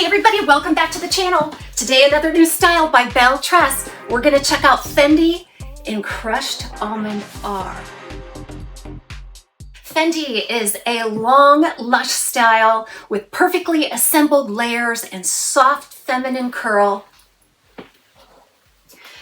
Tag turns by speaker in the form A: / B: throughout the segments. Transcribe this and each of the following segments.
A: everybody, welcome back to the channel. Today another new style by Belle Tress. We're gonna check out Fendi in Crushed Almond R. Fendi is a long, lush style with perfectly assembled layers and soft feminine curl.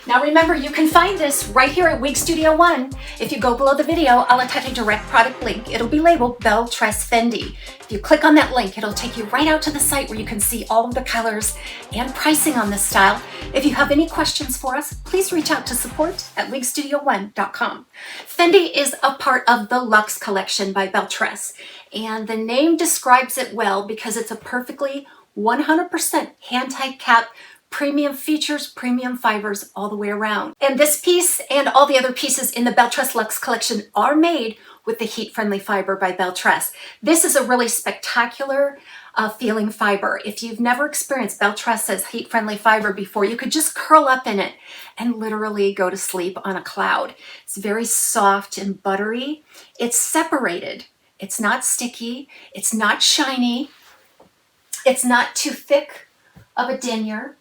A: Now remember, you can find this right here at Wig Studio 1. If you go below the video, I'll attach a direct product link. It'll be labeled Belle Tress FENDI. If you click on that link, it'll take you right out to the site where you can see all of the colors and pricing on this style. If you have any questions for us, please reach out to support@wigstudio1.com. Fendi is a part of the LUX collection by Belle Tress, and the name describes it well because it's a perfectly 100% hand-tied cap, premium features, premium fibers all the way around. And this piece and all the other pieces in the Belle Tress Luxe collection are made with the heat-friendly fiber by Belle Tress. This is a really spectacular feeling fiber. If you've never experienced Belle Tress's heat-friendly fiber before, you could just curl up in it and literally go to sleep on a cloud. It's very soft and buttery. It's separated. It's not sticky. It's not shiny. It's not too thick of a denier.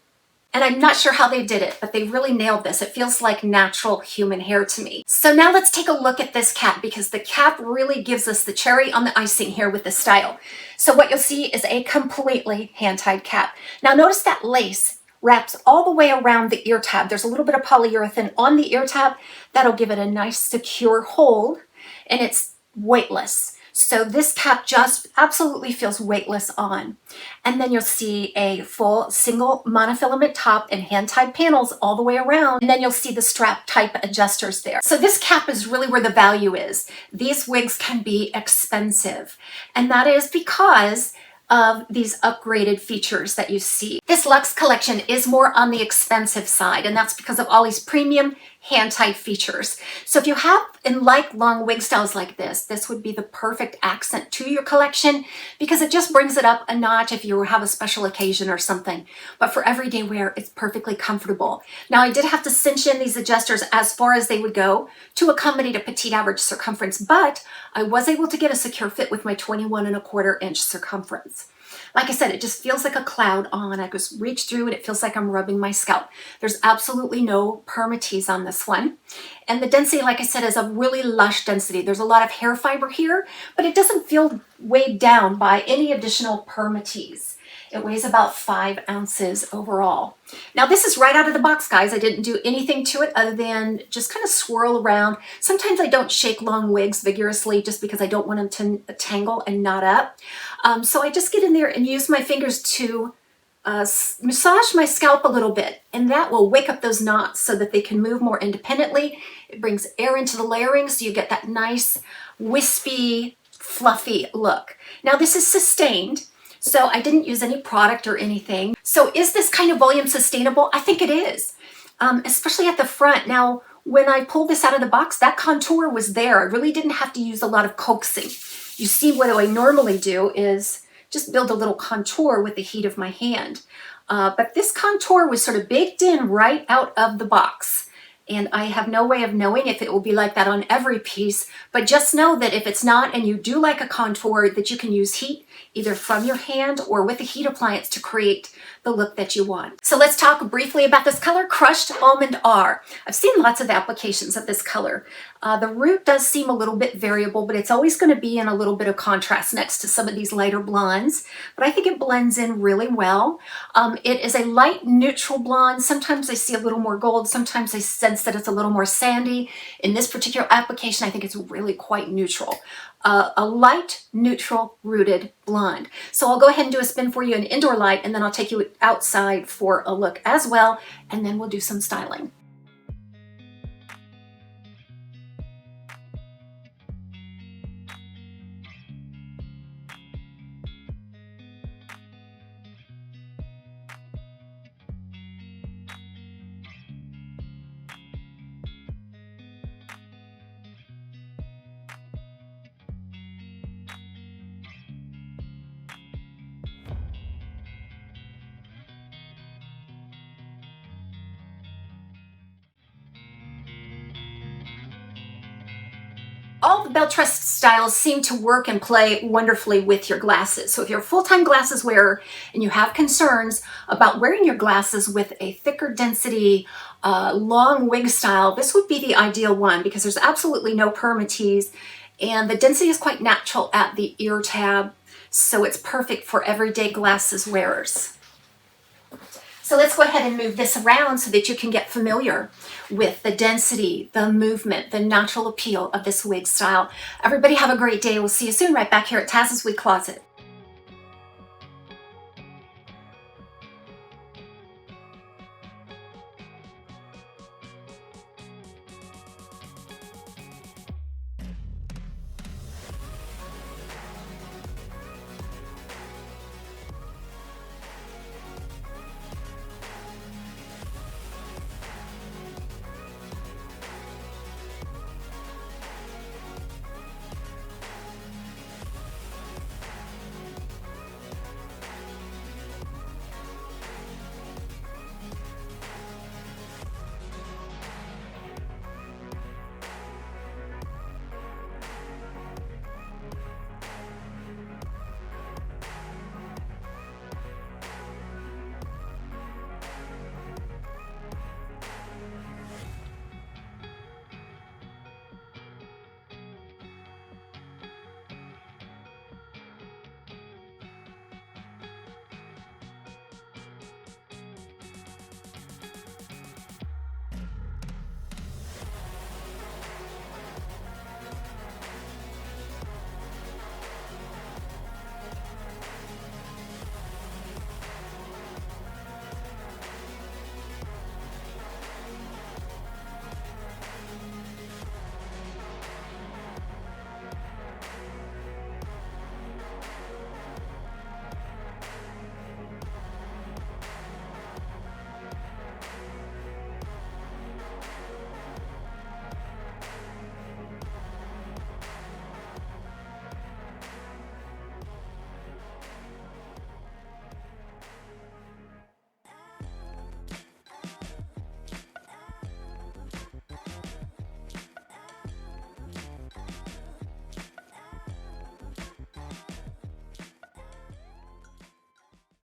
A: And I'm not sure how they did it, but they really nailed this. It feels like natural human hair to me. So now let's take a look at this cap because the cap really gives us the cherry on the icing here with this style. So what you'll see is a completely hand-tied cap. Now notice that lace wraps all the way around the ear tab. There's a little bit of polyurethane on the ear tab that'll give it a nice secure hold, and it's weightless. So this cap just absolutely feels weightless on. And then you'll see a full single monofilament top and hand-tied panels all the way around. And then you'll see the strap type adjusters there. So this cap is really where the value is. These wigs can be expensive, and that is because of these upgraded features that you see. This Luxe collection is more on the expensive side, and that's because of all these premium hand-tied features. So if you have and like long wig styles like this would be the perfect accent to your collection because it just brings it up a notch if you have a special occasion or something. But for everyday wear, it's perfectly comfortable. Now I did have to cinch in these adjusters as far as they would go to accommodate a petite average circumference, but I was able to get a secure fit with my 21¼ inch circumference. Like I said, it just feels like a cloud on. I just reach through and it feels like I'm rubbing my scalp. There's absolutely no permatease on this one. And the density, like I said, is a really lush density. There's a lot of hair fiber here, but it doesn't feel weighed down by any additional permatease. It weighs about 5 ounces overall. Now this is right out of the box, guys. I didn't do anything to it other than just kind of swirl around. Sometimes I don't shake long wigs vigorously just because I don't want them to tangle and knot up. So I just get in there and use my fingers to massage my scalp a little bit, and that will wake up those knots so that they can move more independently. It brings air into the layering so you get that nice wispy, fluffy look. Now this is sustained, so I didn't use any product or anything. So is this kind of volume sustainable? I think it is, especially at the front. Now, when I pulled this out of the box, that contour was there. I really didn't have to use a lot of coaxing. You see, what I normally do is just build a little contour with the heat of my hand. But this contour was sort of baked in right out of the box. And I have no way of knowing if it will be like that on every piece, but just know that if it's not and you do like a contour, that you can use heat either from your hand or with a heat appliance to create the look that you want. So let's talk briefly about this color, Crushed Almond R. I've seen lots of applications of this color. The root does seem a little bit variable, but it's always going to be in a little bit of contrast next to some of these lighter blondes, but I think it blends in really well. It is a light neutral blonde. Sometimes I see a little more gold. Sometimes I sense that it's a little more sandy. In this particular application, I think it's really quite neutral. A light neutral rooted blonde. So I'll go ahead and do a spin for you in indoor light, and then I'll take you outside for a look as well, and then we'll do some styling. All the Belle Tress styles seem to work and play wonderfully with your glasses. So if you're a full-time glasses wearer and you have concerns about wearing your glasses with a thicker density, long wig style, this would be the ideal one because there's absolutely no permatease and the density is quite natural at the ear tab. So it's perfect for everyday glasses wearers. So let's go ahead and move this around so that you can get familiar with the density, the movement, the natural appeal of this wig style. Everybody have a great day. We'll see you soon right back here at TAZSWIG Closet.